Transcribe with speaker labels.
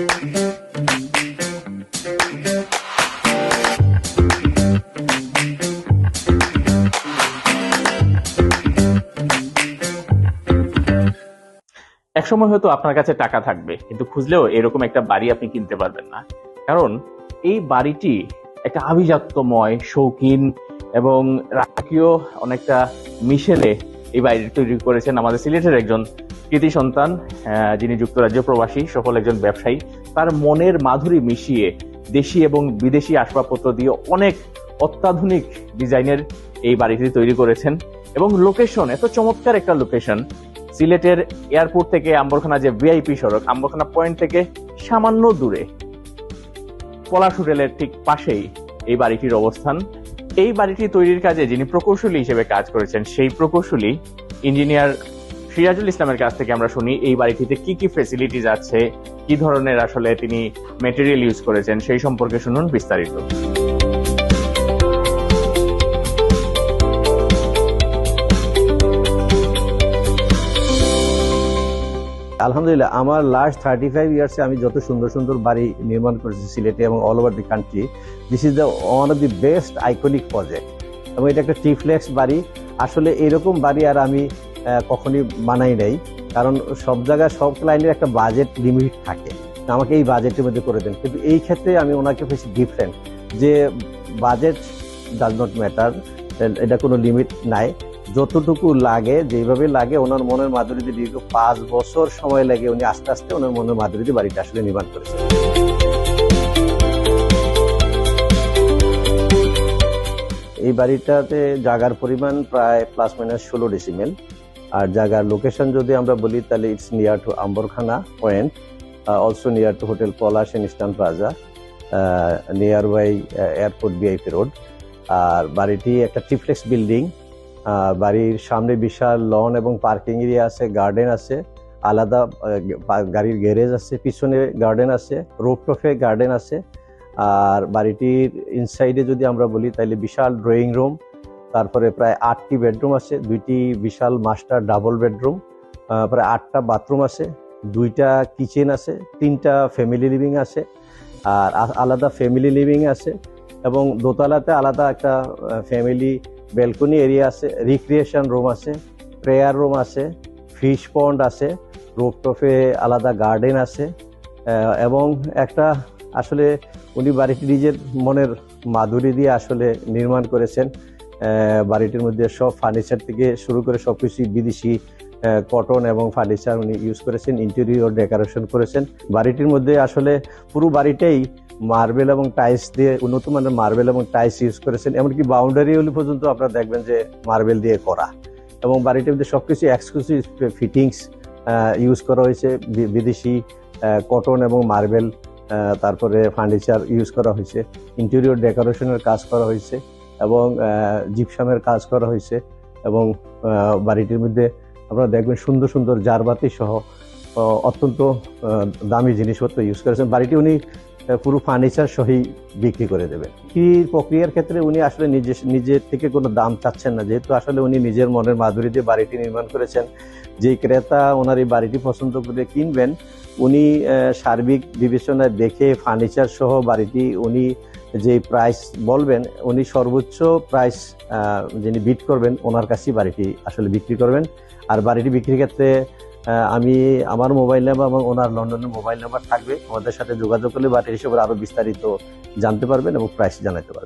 Speaker 1: একসময় হয়তো আপনার কাছে টাকা থাকবে, কিন্তু খুঁজলেও এরকম একটা বাড়ি আপনি কিনতে পারবেন না। কারণ এই বাড়িটি একটা আভিজাত্যময়, শৌখিন এবং রাজকীয় অনেকটা মিশেলে এই বাড়িটি তৈরি করেছেন আমাদের সিলেটের একজন কৃতি সন্তান, যিনি যুক্তরাজ্য প্রবাসী সফল একজন ব্যবসায়ী। তার মনের মাধুরী মিশিয়ে দেশি এবং বিদেশি আসবাবপত্র দিয়ে অনেক অত্যাধুনিক ডিজাইনের এই বাড়িটি তৈরি করেছেন। এবং লোকেশন এত চমৎকার একটা লোকেশন, সিলেটের এয়ারপোর্ট থেকে আম্বরখানা যে ভিআইপি সড়ক, আম্বরখানা পয়েন্ট থেকে সামান্য দূরে পলাশ হোটেলের ঠিক পাশেই এই বাড়িটির অবস্থান। এই বাড়িটি তৈরির কাজে যিনি প্রকৌশলী হিসেবে কাজ করেছেন, সেই প্রকৌশলী ইঞ্জিনিয়ার সিরাজুল ইসলামের কাছ থেকে আমরা শুনি এই বাড়িটিতে কি কি ফেসিলিটিস আছে, কি ধরনের আসলে তিনি মেটেরিয়াল ইউজ করেছেন, সেই সম্পর্কে শুনুন বিস্তারিত।
Speaker 2: আলহামদুলিল্লাহ, আমার লাস্ট 35 ইয়ার্সে আমি যত সুন্দর সুন্দর বাড়ি নির্মাণ করেছি সিলেটে এবং all over the country, this is the one of the best iconic project. এবং এটা একটা ট্রিপ্লেক্স বাড়ি। আসলে এরকম বাড়ি আর আমি কখনই বানাই নাই, কারণ সব জায়গায় সব ক্লায়েন্টের একটা বাজেট লিমিট থাকে, আমাকে এই বাজেটের মধ্যে করে দেন। কিন্তু এই ক্ষেত্রে আমি ওনাকে বেশি ডিফারেন্ট, যে বাজেট ডাজ নট ম্যাটার, এটা কোনো লিমিট নাই, যতটুকু লাগে যেভাবে লাগে ওনার মনের মাধুরীতে দীর্ঘ 5 বছর সময় লাগে উনি আস্তে আস্তে ওনার মনের মাধুরীতে বাড়িটা আসলে নির্মাণ করেছেন। এই বাড়িটাতে জায়গার পরিমাণ প্রায় প্লাস মাইনাস 16 ডেসিমেল। আর জায়গার লোকেশন যদি আমরা বলি তাহলে it's near to Amberkhana point, also near to hotel Palash and eastern plaza, near by airport VIP road. আর বাড়িটি একটা ট্রিপ্লেক্স বিল্ডিং। বাড়ির সামনে বিশাল লন এবং পার্কিং এরিয়া আছে, গার্ডেন আছে, আলাদা গাড়ির গ্যারেজ আছে, পিছনে গার্ডেন আছে, রুফটপে গার্ডেন আছে। আর বাড়িটির ইনসাইডে যদি আমরা বলি তাহলে বিশাল ড্রয়িং রুম, তারপরে প্রায় 8টি বেডরুম আছে, 2টি বিশাল মাস্টার ডাবল বেডরুম, প্রায় 8টা বাথরুম আছে, 2টা কিচেন আছে, 3টা ফ্যামিলি লিভিং আছে, আর আলাদা ফ্যামিলি লিভিং আছে। এবং দোতলাতে আলাদা একটা ফ্যামিলি ব্যালকনি এরিয়া আছে, রিক্রিয়েশন রুম আছে, প্রেয়ার রুম আছে, ফিশ পন্ড আছে, রুফটপে আলাদা গার্ডেন আছে। এবং একটা আসলে উনি বাড়িটি নিজের মনের মাধুরী দিয়ে আসলে নির্মাণ করেছেন। বাড়িটির মধ্যে সব ফার্নিচার থেকে শুরু করে সবকিছু বিদেশি কটন এবং ফার্নিচার উনি ইউজ করেছেন, ইন্টেরিয়র ডেকোরেশন করেছেন। বাড়িটির মধ্যে আসলে পুরো বাড়িটাই মার্বেল এবং টাইলস দিয়ে, উন্নত মানের মার্বেল এবং টাইলস ইউজ করেছেন। এমনকি বাউন্ডারি গুলি পর্যন্ত আপনারা দেখবেন যে মার্বেল দিয়ে করা। এবং বাড়িটির মধ্যে সবকিছু এক্সক্লুসিভ ফিটিংস ইউজ করা হয়েছে, বিদেশি কটন এবং মার্বেল, তারপরে ফার্নিচার ইউজ করা হয়েছে, ইন্টেরিয়র ডেকোরেশনের কাজ করা হয়েছে এবং জিপসামের কাজ করা হয়েছে। এবং বাড়িটির মধ্যে আপনারা দেখবেন সুন্দর সুন্দর জারবাতি সহ অত্যন্ত দামি জিনিসপত্র ইউজ করেছেন। বাড়িটি উনি পুরো ফার্নিচার সহই বিক্রি করে দেবেন। বিক্রির প্রক্রিয়ার ক্ষেত্রে উনি আসলে নিজের থেকে কোনো দাম চাচ্ছেন না, যেহেতু আসলে উনি নিজের মনের মাধুরী দিয়ে বাড়িটি নির্মাণ করেছেন। যেই ক্রেতা ওনার এই বাড়িটি পছন্দ করে কিনবেন, উনি সার্বিক বিবেচনায় দেখে ফার্নিচার সহ বাড়িটি উনি যে প্রাইস বলবেন, উনি সর্বোচ্চ প্রাইস যিনি বিড করবেন ওনার কাছেই বাড়িটি আসলে বিক্রি করবেন। আর বাড়িটি বিক্রির ক্ষেত্রে আমি আমার মোবাইল নাম্বার এবং ওনার লন্ডনের মোবাইল নাম্বার থাকবে, আমাদের সাথে যোগাযোগ করলে বাড়ির হিসেবে আরো বিস্তারিত জানতে পারবেন এবং প্রাইস জানাতে পারবেন।